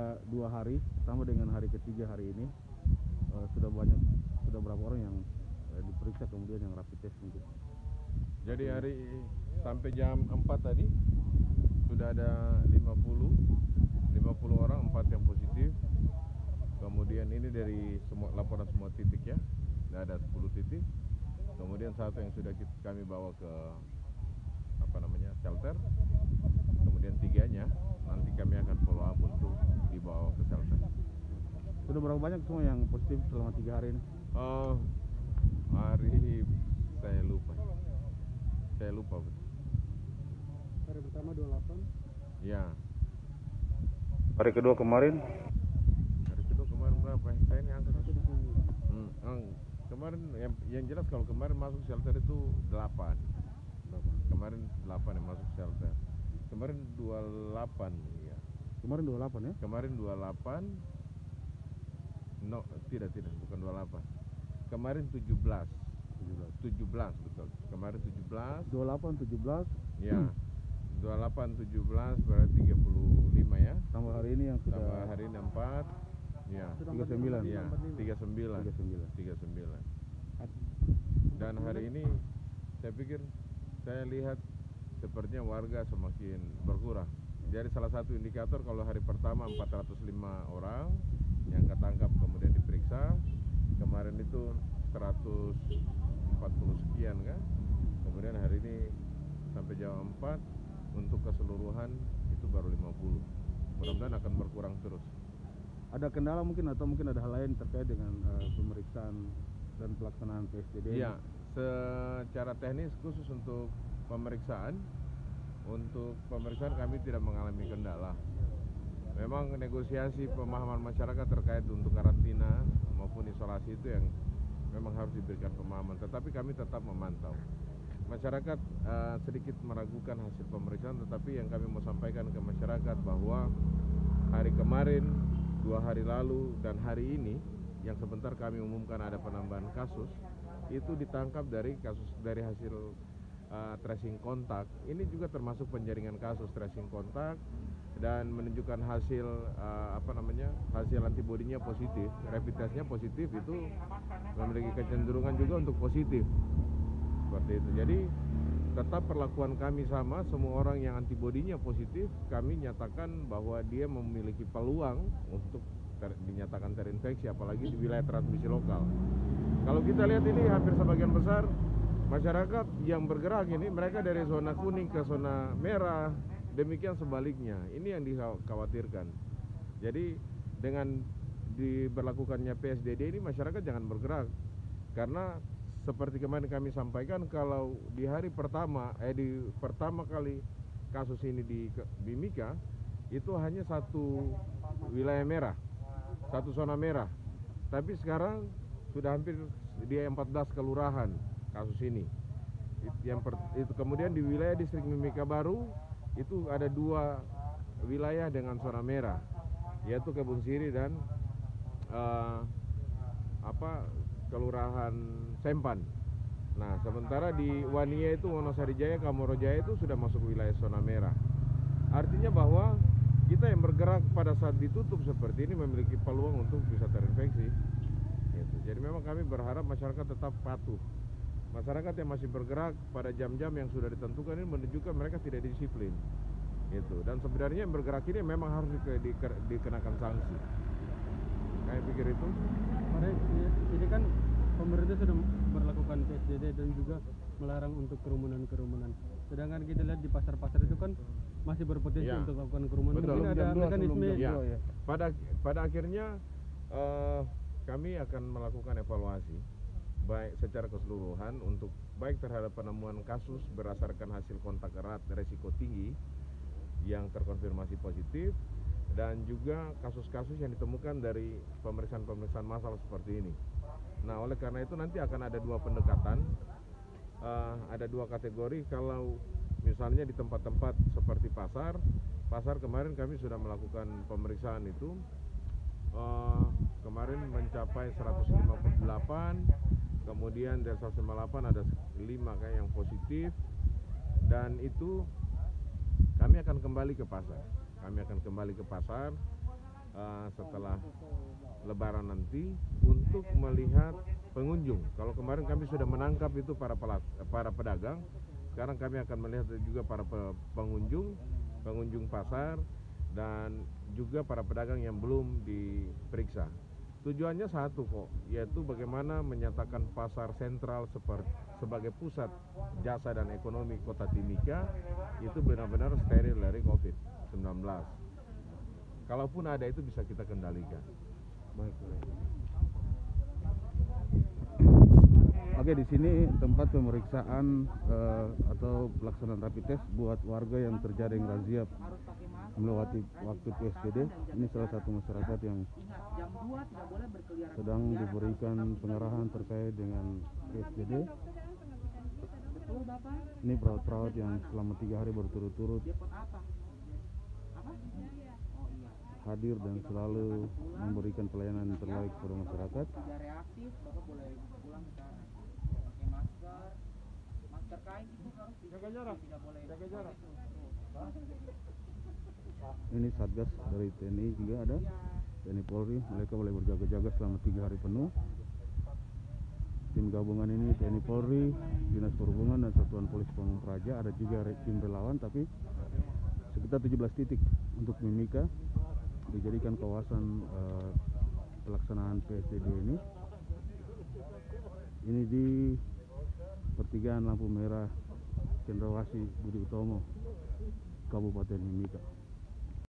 2 hari, tambah dengan hari ketiga hari ini sudah berapa orang yang diperiksa kemudian yang rapid test untuk. Jadi hari sampai jam 4 tadi sudah ada 50 orang, 4 yang positif. Kemudian ini dari laporan semua titik ya, ada 10 titik. Kemudian satu yang sudah kami bawa ke shelter. Kemudian 3-nya nanti kami akan follow up untuk dibawa ke shelter. Sudah berapa banyak semua yang positif selama 3 hari ini? Hari saya lupa betul. Hari pertama 28. Ya. Hari kedua kemarin berapa? Saya ini angka kemarin yang jelas kalau kemarin masuk shelter itu 8. Kemarin 8 yang masuk shelter. Kemarin 28 ya. Kemarin 28 ya? Kemarin 28. No, tidak, bukan 28. Kemarin 17 betul. Kemarin 17. 28 17. Ya. 28 17 berarti 35 ya. Tambah hari ini yang sudah. Tambah hari ini 4. Ya. 39. Ya, 39. Dan hari ini saya lihat sepertinya warga semakin berkurang. Jadi salah satu indikator kalau hari pertama 405 orang yang ketangkap kemudian diperiksa, kemarin itu 140 sekian kan. Kemudian hari ini sampai jam 4 untuk keseluruhan itu baru 50. Mudah-mudahan akan berkurang terus. Ada kendala mungkin atau mungkin ada hal lain terkait dengan pemeriksaan dan pelaksanaan PSBB? Iya, secara teknis khusus untuk pemeriksaan kami tidak mengalami kendala. Memang negosiasi pemahaman masyarakat terkait untuk karantina maupun isolasi itu yang memang harus diberikan pemahaman, tetapi kami tetap memantau. Masyarakat sedikit meragukan hasil pemeriksaan, tetapi yang kami mau sampaikan ke masyarakat bahwa hari kemarin, 2 hari lalu, dan hari ini yang sebentar kami umumkan ada penambahan kasus, itu ditangkap dari hasil tracing kontak. Ini juga termasuk penjaringan kasus tracing kontak dan menunjukkan hasil hasil antibodinya positif, rapid testnya positif, itu memiliki kecenderungan juga untuk positif. Seperti itu. Jadi tetap perlakuan kami sama, semua orang yang antibodinya positif kami nyatakan bahwa dia memiliki peluang untuk dinyatakan terinfeksi, apalagi di wilayah transmisi lokal. Kalau kita lihat ini hampir sebagian besar masyarakat yang bergerak ini mereka dari zona kuning ke zona merah, demikian sebaliknya. Ini yang dikhawatirkan. Jadi dengan diberlakukannya PSBB ini masyarakat jangan bergerak, karena seperti kemarin kami sampaikan, kalau di hari pertama kali kasus ini di Mimika itu hanya satu wilayah merah, satu zona merah. Tapi sekarang sudah hampir di 14 kelurahan kasus ini. Itu kemudian di wilayah distrik Mimika Baru itu ada 2 wilayah dengan zona merah, yaitu Kebun Siri dan Kelurahan Sempan. Nah, sementara di Wania itu Wonosari Jaya, Kamoro Jaya itu sudah masuk wilayah zona merah. Artinya bahwa kita yang bergerak pada saat ditutup seperti ini memiliki peluang untuk bisa terinfeksi. Gitu. Jadi memang kami berharap masyarakat tetap patuh. Masyarakat yang masih bergerak pada jam-jam yang sudah ditentukan ini menunjukkan mereka tidak disiplin. Gitu. Dan sebenarnya yang bergerak ini memang harus dikenakan sanksi. Saya pikir itu. Ini kan pemerintah sudah berlakukan PSBB dan juga melarang untuk kerumunan. Sedangkan kita lihat di pasar-pasar itu kan masih berpotensi untuk melakukan kerumunan. Betul. Mungkin ada mekanisme. Ya. Pada akhirnya kami akan melakukan evaluasi baik secara keseluruhan untuk baik terhadap penemuan kasus berdasarkan hasil kontak erat resiko tinggi yang terkonfirmasi positif, dan juga kasus-kasus yang ditemukan dari pemeriksaan massal seperti ini. Nah, oleh karena itu nanti akan ada 2 pendekatan, ada 2 kategori. Kalau misalnya di tempat-tempat seperti pasar kemarin kami sudah melakukan pemeriksaan itu, kemarin mencapai 158, kemudian dari 158 ada 5 kayak yang positif, dan itu kami akan kembali ke pasar. setelah Lebaran nanti untuk melihat pengunjung. Kalau kemarin kami sudah menangkap itu para pedagang, sekarang kami akan melihat juga para pengunjung pasar dan juga para pedagang yang belum diperiksa. Tujuannya satu kok, yaitu bagaimana menyatakan pasar sentral sebagai pusat jasa dan ekonomi Kota Timika itu benar-benar steril dari COVID-19. Kalaupun ada itu bisa kita kendalikan. Baik. Oke, di sini tempat pemeriksaan atau pelaksanaan rapid test buat warga yang terjaring razia melewati waktu PSBB. Ini salah satu masyarakat yang sedang diberikan pengarahan terkait dengan PSBB. Ini perawat-perawat yang selama 3 hari berturut-turut hadir dan selalu memberikan pelayanan yang terbaik kepada masyarakat. Ini Satgas dari TNI juga ada, TNI Polri, mereka boleh berjaga-jaga selama 3 hari penuh. Tim gabungan ini TNI Polri, Dinas Perhubungan dan Satuan Polisi Pamung Praja, ada juga tim relawan, tapi sekitar 17 titik untuk Mimika dijadikan kawasan pelaksanaan PSBB ini. Ini di pertigaan lampu merah Cendrawasih Budi Utomo, Kabupaten Mimika.